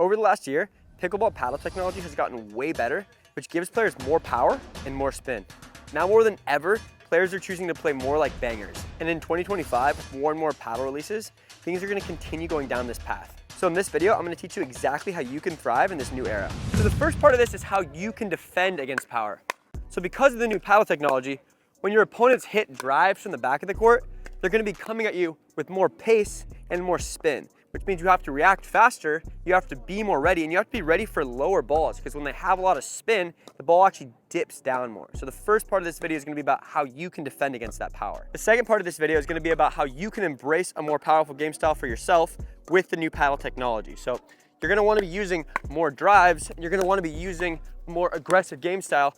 Over the last year, pickleball paddle technology has gotten way better, which gives players more power and more spin. Now more than ever, players are choosing to play more like bangers. And in 2025, with more and more paddle releases, things are going to continue going down this path. So in this video, I'm going to teach you exactly how you can thrive in this new era. So the first part of this is how you can defend against power. So because of the new paddle technology, when your opponents hit drives from the back of the court, they're going to be coming at you with more pace and more spin, which means you have to react faster, you have to be more ready, and you have to be ready for lower balls, because when they have a lot of spin, the ball actually dips down more. So the first part of this video is going to be about how you can defend against that power. The second part of this video is going to be about how you can embrace a more powerful game style for yourself with the new paddle technology. So you're going to want to be using more drives, and you're going to want to be using more aggressive game style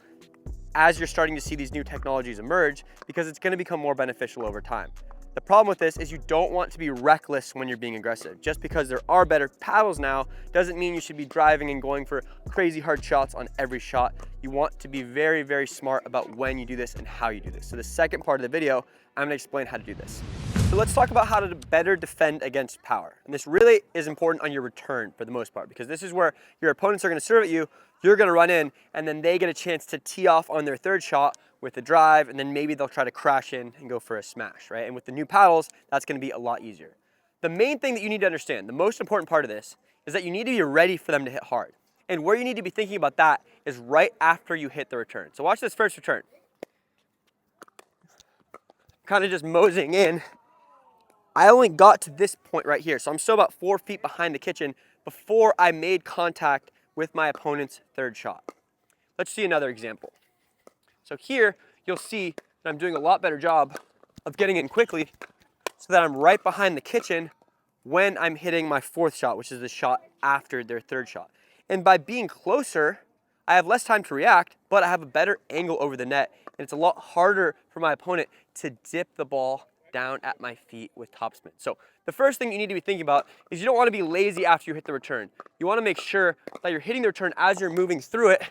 as you're starting to see these new technologies emerge, because it's going to become more beneficial over time. The problem with this is you don't want to be reckless when you're being aggressive. Just because there are better paddles now doesn't mean you should be driving and going for crazy hard shots on every shot. You want to be very, very smart about when you do this and how you do this. So the second part of the video, I'm going to explain how to do this. So let's talk about how to better defend against power. And this really is important on your return for the most part, because this is where your opponents are going to serve at you, you're going to run in, and then they get a chance to tee off on their third shot with a drive, and then maybe they'll try to crash in and go for a smash, right? And with the new paddles, that's going to be a lot easier. The main thing that you need to understand, the most important part of this, is that you need to be ready for them to hit hard. And where you need to be thinking about that is right after you hit the return. So watch this first return. Kind of just moseying in. I only got to this point right here, so I'm still about 4 feet behind the kitchen before I made contact with my opponent's third shot. Let's see another example. So here, you'll see that I'm doing a lot better job of getting in quickly so that I'm right behind the kitchen when I'm hitting my fourth shot, which is the shot after their third shot. And by being closer, I have less time to react, but I have a better angle over the net, and it's a lot harder for my opponent to dip the ball down at my feet with topspin. So the first thing you need to be thinking about is you don't want to be lazy after you hit the return. You want to make sure that you're hitting the return as you're moving through it,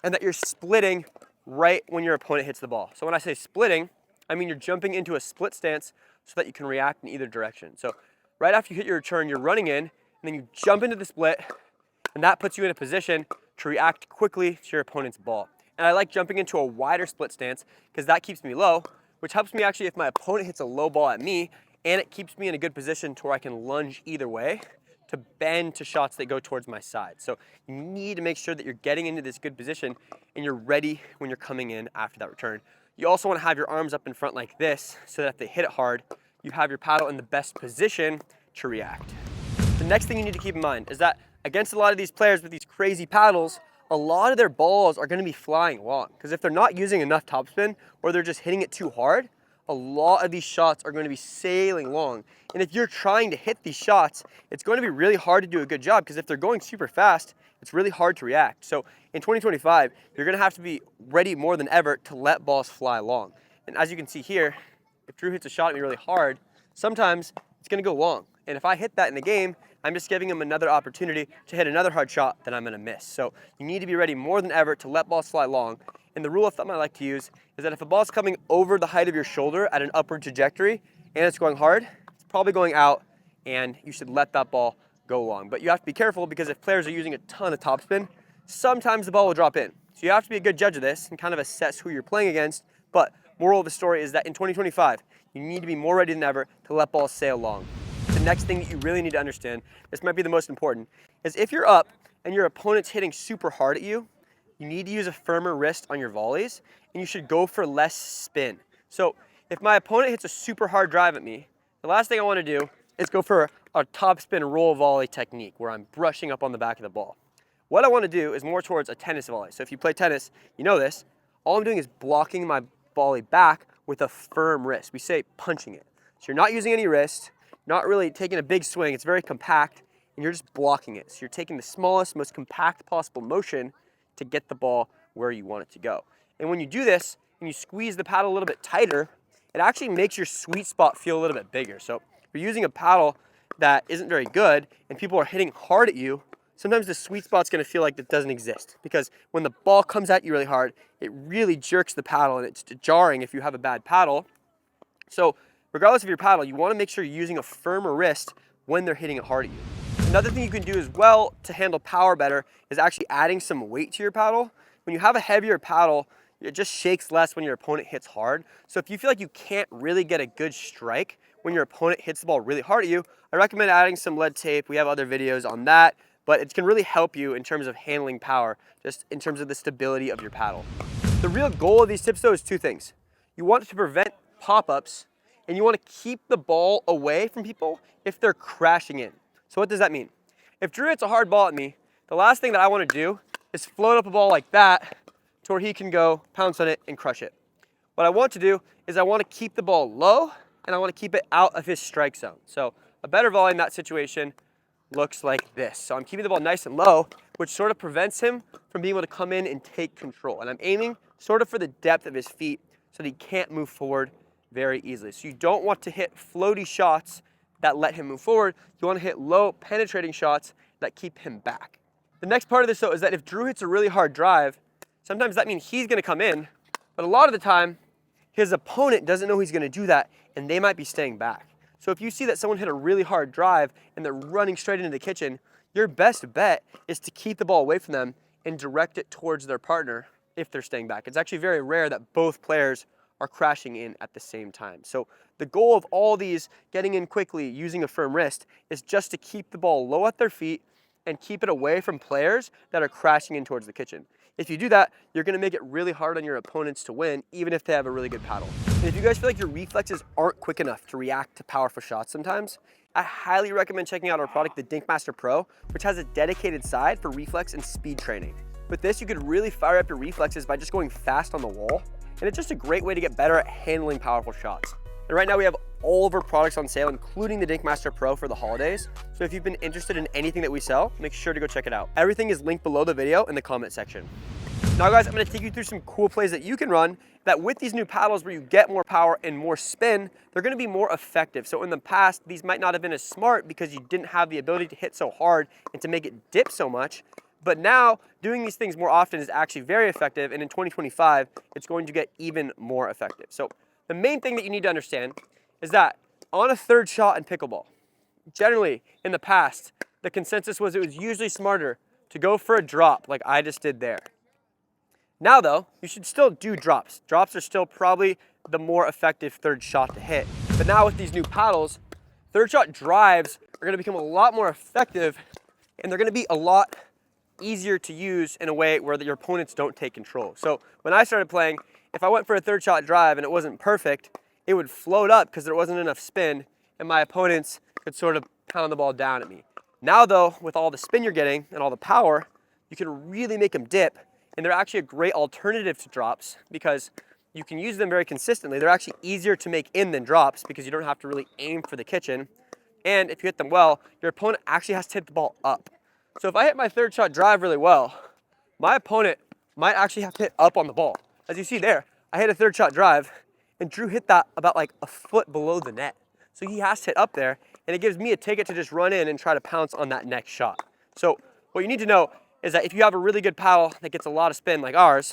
and that you're splitting right when your opponent hits the ball. So when I say splitting, I mean you're jumping into a split stance so that you can react in either direction. So right after you hit your return, you're running in, and then you jump into the split, and that puts you in a position to react quickly to your opponent's ball. And I like jumping into a wider split stance because that keeps me low, which helps me actually if my opponent hits a low ball at me, and it keeps me in a good position to where I can lunge either way to bend to shots that go towards my side. So you need to make sure that you're getting into this good position and you're ready when you're coming in after that return. You also want to have your arms up in front like this so that if they hit it hard, you have your paddle in the best position to react. The next thing you need to keep in mind is that against a lot of these players with these crazy paddles, a lot of their balls are going to be flying long, because if they're not using enough topspin or they're just hitting it too hard, a lot of these shots are going to be sailing long. And if you're trying to hit these shots, it's going to be really hard to do a good job, because if they're going super fast, it's really hard to react. So in 2025, you're going to have to be ready more than ever to let balls fly long. And as you can see here, if Drew hits a shot at me really hard, sometimes it's going to go long. And if I hit that in the game, I'm just giving him another opportunity to hit another hard shot that I'm going to miss. So you need to be ready more than ever to let balls fly long. And the rule of thumb I like to use is that if a ball's coming over the height of your shoulder at an upward trajectory and it's going hard, it's probably going out, and you should let that ball go long. But you have to be careful, because if players are using a ton of topspin, sometimes the ball will drop in. So you have to be a good judge of this and kind of assess who you're playing against. But moral of the story is that in 2025, you need to be more ready than ever to let balls sail long. The next thing that you really need to understand, this might be the most important, is if you're up and your opponent's hitting super hard at you, you need to use a firmer wrist on your volleys, and you should go for less spin. So if my opponent hits a super hard drive at me, the last thing I want to do is go for a topspin roll volley technique where I'm brushing up on the back of the ball. What I want to do is more towards a tennis volley. So if you play tennis, you know this. All I'm doing is blocking my volley back with a firm wrist. We say punching it. So you're not using any wrist, not really taking a big swing. It's very compact, and you're just blocking it. So you're taking the smallest, most compact possible motion to get the ball where you want it to go. And when you do this and you squeeze the paddle a little bit tighter, it actually makes your sweet spot feel a little bit bigger. So if you're using a paddle that isn't very good and people are hitting hard at you, sometimes the sweet spot's going to feel like it doesn't exist, because when the ball comes at you really hard, it really jerks the paddle, and it's jarring if you have a bad paddle. So regardless of your paddle, you want to make sure you're using a firmer wrist when they're hitting it hard at you. Another thing you can do as well to handle power better is actually adding some weight to your paddle. When you have a heavier paddle, it just shakes less when your opponent hits hard. So if you feel like you can't really get a good strike when your opponent hits the ball really hard at you, I recommend adding some lead tape. We have other videos on that, but it can really help you in terms of handling power, just in terms of the stability of your paddle. The real goal of these tips though is two things. You want to prevent pop-ups, and you want to keep the ball away from people if they're crashing in. So what does that mean? If Drew hits a hard ball at me, the last thing that I want to do is float up a ball like that to where he can go pounce on it and crush it. What I want to do is I want to keep the ball low, and I want to keep it out of his strike zone. So a better volley in that situation looks like this. So I'm keeping the ball nice and low, which sort of prevents him from being able to come in and take control. And I'm aiming sort of for the depth of his feet so that he can't move forward very easily. So you don't want to hit floaty shots that let him move forward. You want to hit low penetrating shots that keep him back. The next part of this though is that if Drew hits a really hard drive, sometimes that means he's going to come in, but a lot of the time his opponent doesn't know he's going to do that, and they might be staying back. So if you see that someone hit a really hard drive and they're running straight into the kitchen, your best bet is to keep the ball away from them and direct it towards their partner if they're staying back. It's actually very rare that both players are crashing in at the same time. So the goal of all these getting in quickly using a firm wrist is just to keep the ball low at their feet and keep it away from players that are crashing in towards the kitchen. If you do that, you're gonna make it really hard on your opponents to win, even if they have a really good paddle. And if you guys feel like your reflexes aren't quick enough to react to powerful shots sometimes, I highly recommend checking out our product, the Dinkmaster Pro, which has a dedicated side for reflex and speed training. With this, you could really fire up your reflexes by just going fast on the wall, and it's just a great way to get better at handling powerful shots. And right now we have all of our products on sale, including the Dinkmaster Pro for the holidays. So if you've been interested in anything that we sell, make sure to go check it out. Everything is linked below the video in the comment section. Now guys, I'm gonna take you through some cool plays that you can run that with these new paddles where you get more power and more spin, they're gonna be more effective. So in the past, these might not have been as smart because you didn't have the ability to hit so hard and to make it dip so much. But now, doing these things more often is actually very effective, and in 2025, it's going to get even more effective. So the main thing that you need to understand is that on a third shot in pickleball, generally in the past, the consensus was it was usually smarter to go for a drop like I just did there. Now though, you should still do drops. Drops are still probably the more effective third shot to hit. But now with these new paddles, third shot drives are gonna become a lot more effective, and they're gonna be a lot easier to use in a way where your opponents don't take control. So when I started playing, if I went for a third shot drive and it wasn't perfect, it would float up because there wasn't enough spin, and my opponents could sort of pound the ball down at me. Now though, with all the spin you're getting and all the power, you can really make them dip, and they're actually a great alternative to drops because you can use them very consistently. They're actually easier to make in than drops because you don't have to really aim for the kitchen. And if you hit them well, your opponent actually has to hit the ball up. So if I hit my third shot drive really well, my opponent might actually have to hit up on the ball. As you see there, I hit a third shot drive, and Drew hit that about like a foot below the net. So he has to hit up there, and it gives me a ticket to just run in and try to pounce on that next shot. So what you need to know is that if you have a really good paddle that gets a lot of spin like ours,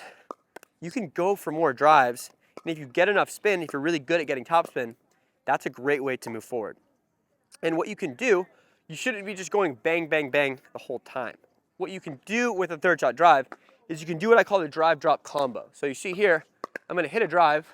you can go for more drives. And if you get enough spin, if you're really good at getting top spin, that's a great way to move forward. And what you can do, you shouldn't be just going bang, bang, bang the whole time. What you can do with a third shot drive is you can do what I call the drive drop combo. So you see here, I'm gonna hit a drive,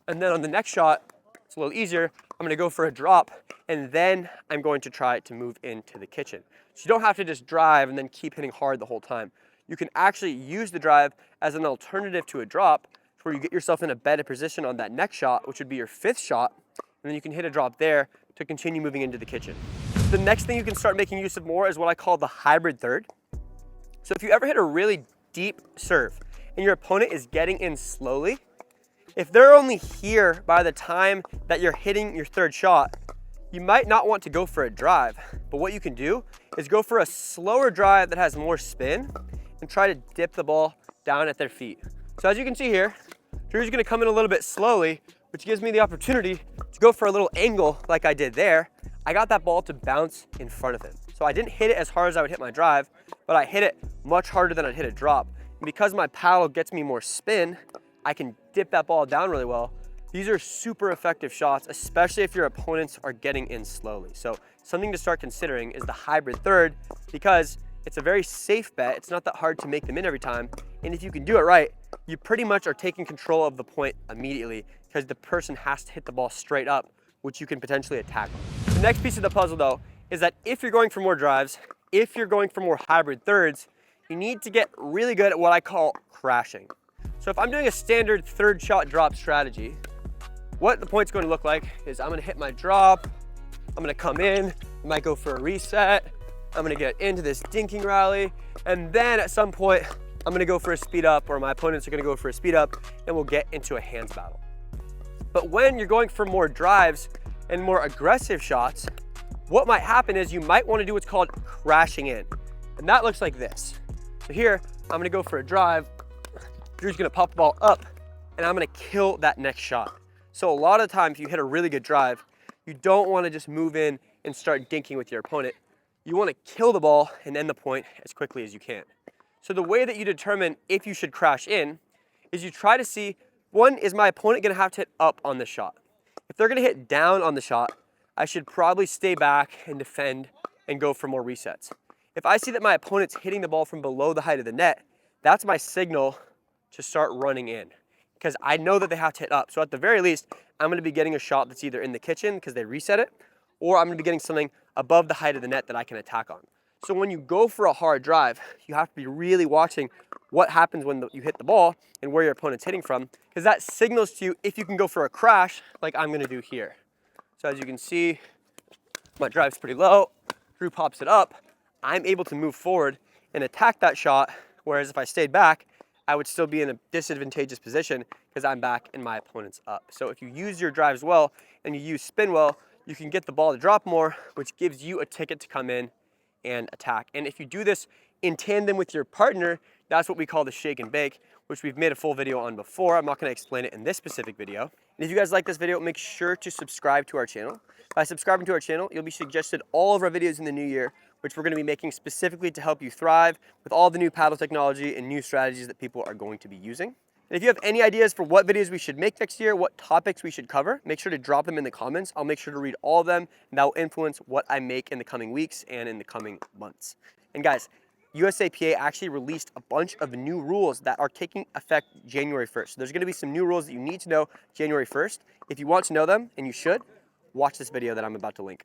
and then on the next shot, it's a little easier, I'm gonna go for a drop, and then I'm going to try to move into the kitchen. So you don't have to just drive and then keep hitting hard the whole time. You can actually use the drive as an alternative to a drop, where you get yourself in a better position on that next shot, which would be your fifth shot, and then you can hit a drop there to continue moving into the kitchen. The next thing you can start making use of more is what I call the hybrid third. So if you ever hit a really deep serve and your opponent is getting in slowly, if they're only here by the time that you're hitting your third shot, you might not want to go for a drive. But what you can do is go for a slower drive that has more spin and try to dip the ball down at their feet. So as you can see here, Drew's gonna come in a little bit slowly, which gives me the opportunity to go for a little angle like I did there. I got that ball to bounce in front of him. So I didn't hit it as hard as I would hit my drive, but I hit it much harder than I'd hit a drop. And because my paddle gets me more spin, I can dip that ball down really well. These are super effective shots, especially if your opponents are getting in slowly. So something to start considering is the hybrid third, because it's a very safe bet. It's not that hard to make them in every time. And if you can do it right, you pretty much are taking control of the point immediately, because the person has to hit the ball straight up, which you can potentially attack on. The next piece of the puzzle though, is that if you're going for more drives, if you're going for more hybrid thirds, you need to get really good at what I call crashing. So if I'm doing a standard third shot drop strategy, what the point's going to look like is I'm going to hit my drop, I'm going to come in, I might go for a reset, I'm going to get into this dinking rally, and then at some point I'm going to go for a speed up, or my opponents are going to go for a speed up, and we'll get into a hands battle. But when you're going for more drives and more aggressive shots, what might happen is you might want to do what's called crashing in, and that looks like this. So here I'm going to go for a drive, Drew's going to pop the ball up, and I'm going to kill that next shot. So a lot of the time, if you hit a really good drive, you don't want to just move in and start dinking with your opponent. You want to kill the ball and end the point as quickly as you can. So the way that you determine if you should crash in is you try to see, one, is my opponent going to have to hit up on the shot? If they're going to hit down on the shot, I should probably stay back and defend and go for more resets. If I see that my opponent's hitting the ball from below the height of the net, that's my signal to start running in, because I know that they have to hit up. So at the very least, I'm going to be getting a shot that's either in the kitchen because they reset it, or I'm going to be getting something above the height of the net that I can attack on. So when you go for a hard drive, you have to be really watching what happens when you hit the ball and where your opponent's hitting from, because that signals to you if you can go for a crash like I'm going to do here. So as you can see, my drive's pretty low, Drew pops it up, I'm able to move forward and attack that shot, whereas if I stayed back, I would still be in a disadvantageous position because I'm back and my opponent's up. So if you use your drives well and you use spin well, you can get the ball to drop more, which gives you a ticket to come in and attack. And if you do this in tandem with your partner, that's what we call the shake and bake, which we've made a full video on before. I'm not going to explain it in this specific video. And if you guys like this video, make sure to subscribe to our channel. By subscribing to our channel, you'll be suggested all of our videos in the new year, which we're going to be making specifically to help you thrive with all the new paddle technology and new strategies that people are going to be using. And if you have any ideas for what videos we should make next year, what topics we should cover, make sure to drop them in the comments. I'll make sure to read all of them, and that will influence what I make in the coming weeks and in the coming months. And guys, USAPA actually released a bunch of new rules that are taking effect January 1st. So there's going to be some new rules that you need to know January 1st. If you want to know them, and you should, watch this video that I'm about to link.